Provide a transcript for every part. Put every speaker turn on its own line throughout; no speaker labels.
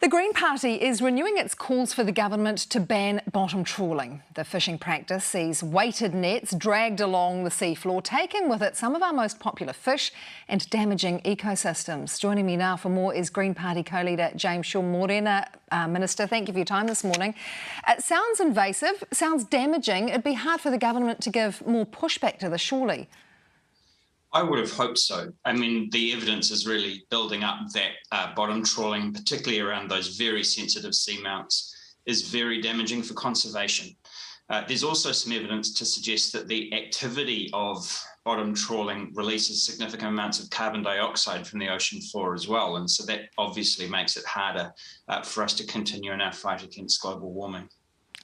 The Green Party is renewing its calls for the government to ban bottom trawling. The fishing practice sees weighted nets dragged along the seafloor, taking with it some of our most popular fish and damaging ecosystems. Joining me now for more is Green Party co-leader James Shaun Morena. Minister, thank you for your time this morning. It sounds invasive, sounds damaging. It'd be hard for the government to give more pushback to this, surely.
I would have hoped so. I mean, the evidence is really building up that bottom trawling, particularly around those very sensitive seamounts, is very damaging for conservation. There's also some evidence to suggest that the activity of bottom trawling releases significant amounts of carbon dioxide from the ocean floor as well. And so that obviously makes it harder for us to continue in our fight against global warming.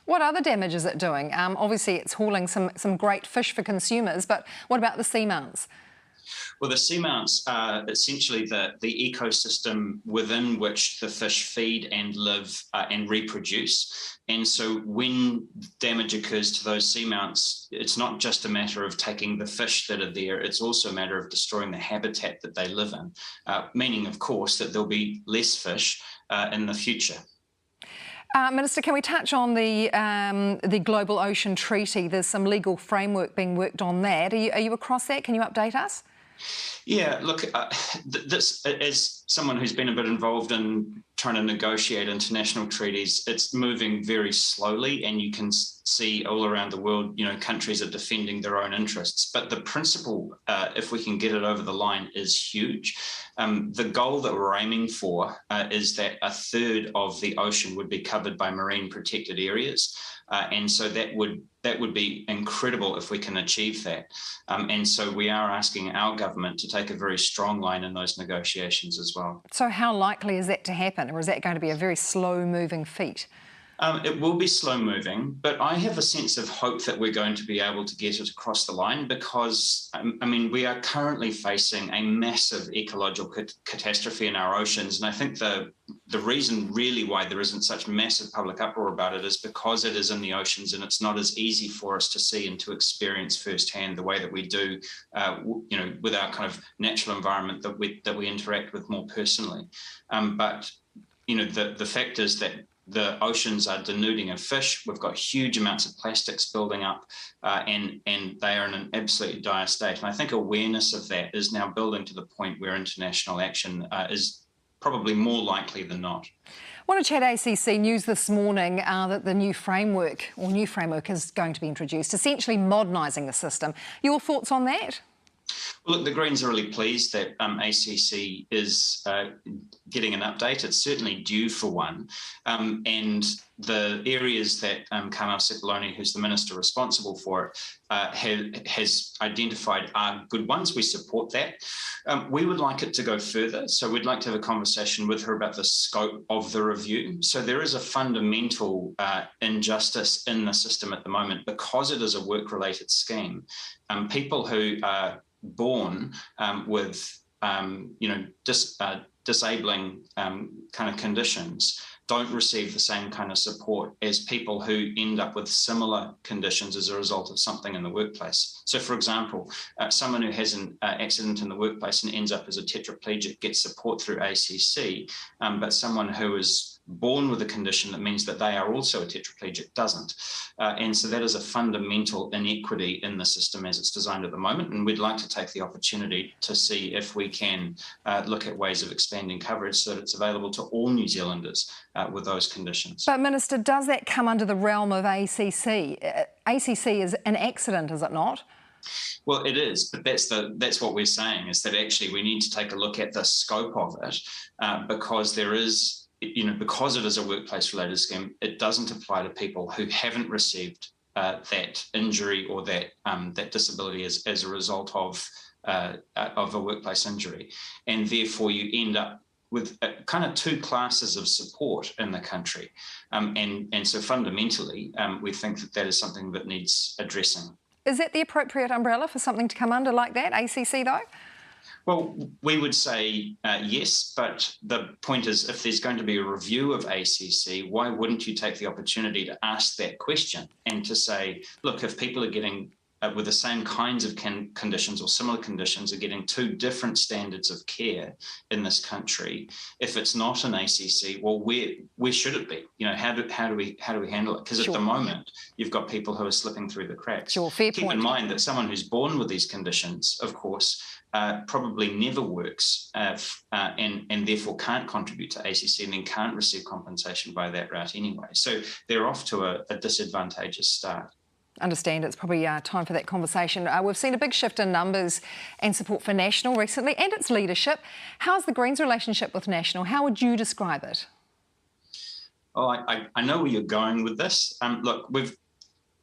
What other damage is it doing? Obviously, it's hauling some great fish for consumers, but what about the seamounts?
Well, the seamounts are essentially the ecosystem within which the fish feed and live and reproduce. And so when damage occurs to those seamounts, it's not just a matter of taking the fish that are there, it's also a matter of destroying the habitat that they live in, meaning, of course, that there'll be less fish in the future.
Minister, can we touch on the Global Ocean Treaty? There's some legal framework being worked on that. Are you across that? Can you update us?
Yeah, look, this, as someone who's been a bit involved in trying to negotiate international treaties, it's moving very slowly, and you can see all around the world, countries are defending their own interests. But the principle, if we can get it over the line, is huge. The goal that we're aiming for is that a third of the ocean would be covered by marine protected areas. And so that would be incredible if we can achieve that. And so we are asking our government to take a very strong line in those negotiations as well.
So how likely is that to happen, or is that going to be a very slow-moving feat?
It will be slow moving, but I have a sense of hope that we're going to be able to get it across the line because, we are currently facing a massive ecological catastrophe in our oceans. And I think the reason really why there isn't such massive public uproar about it is because it is in the oceans and it's not as easy for us to see and to experience firsthand the way that we do, with our kind of natural environment that we interact with more personally. But the fact is that the oceans are denuding of fish. We've got huge amounts of plastics building up and they are in an absolutely dire state. And I think awareness of that is now building to the point where international action is probably more likely than not.
I want to chat ACC News this morning that the new framework is going to be introduced, essentially modernising the system. Your thoughts on that?
Well, look, the Greens are really pleased that ACC is getting an update. It's certainly due for one. And the areas that Carmel Sepuloni, who's the minister responsible for it, has identified are good ones. We support that. We would like it to go further. So we'd like to have a conversation with her about the scope of the review. So there is a fundamental injustice in the system at the moment because it is a work-related scheme. People who are born with disabling kind of conditions don't receive the same kind of support as people who end up with similar conditions as a result of something in the workplace. So, for example, someone who has an accident in the workplace and ends up as a tetraplegic gets support through ACC, but someone who is born with a condition that means that they are also a tetraplegic doesn't. And so that is a fundamental inequity in the system as it's designed at the moment. And we'd like to take the opportunity to see if we can look at ways of expanding coverage so that it's available to all New Zealanders with those conditions.
But Minister, does that come under the realm of ACC? ACC is an accident, is it not?
Well, it is, but that's what we're saying, is that actually we need to take a look at the scope of it because there is, because it is a workplace-related scheme, it doesn't apply to people who haven't received that injury or that disability as a result of a workplace injury, and therefore you end up with kind of two classes of support in the country, and so fundamentally we think that is something that needs addressing.
Is that the appropriate umbrella for something to come under like that, ACC though?
Well, we would say yes, but the point is if there's going to be a review of ACC, why wouldn't you take the opportunity to ask that question and to say, look, if people are getting with the same kinds of conditions or similar conditions are getting two different standards of care in this country. If it's not an ACC, well, where should it be? You know, how do we handle it? Because at the moment, you've got people who are slipping through the cracks. Keep in mind that someone who's born with these conditions, of course, probably never works and therefore can't contribute to ACC and then can't receive compensation by that route anyway. So they're off to a disadvantageous start.
Understand it's probably time for that conversation. We've seen a big shift in numbers and support for National recently and its leadership. How's the Greens' relationship with National? How would you describe it?
Oh, I know where you're going with this. Look, we've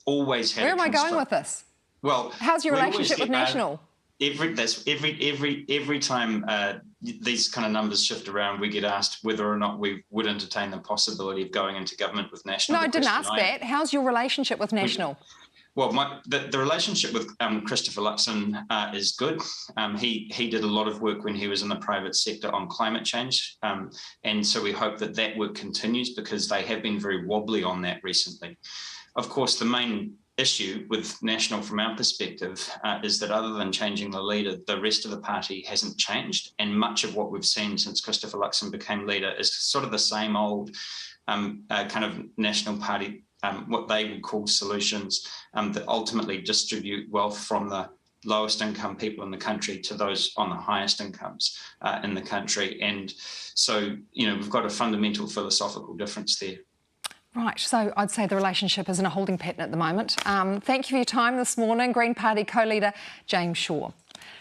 always had.
Where am I going with this?
Well,
how's your relationship with National?
Every time these kind of numbers shift around, we get asked whether or not we would entertain the possibility of going into government with National.
No, I didn't ask that. How's your relationship with National?
Well, the relationship with Christopher Luxon is good. He did a lot of work when he was in the private sector on climate change, and so we hope that work continues because they have been very wobbly on that recently. Of course, the main issue with National from our perspective is that other than changing the leader, the rest of the party hasn't changed, and much of what we've seen since Christopher Luxon became leader is sort of the same old kind of National Party, what they would call solutions that ultimately distribute wealth from the lowest income people in the country to those on the highest incomes in the country. And so, you know, we've got a fundamental philosophical difference there.
Right, so I'd say the relationship is in a holding pattern at the moment. Thank you for your time this morning. Green Party co-leader James Shaw.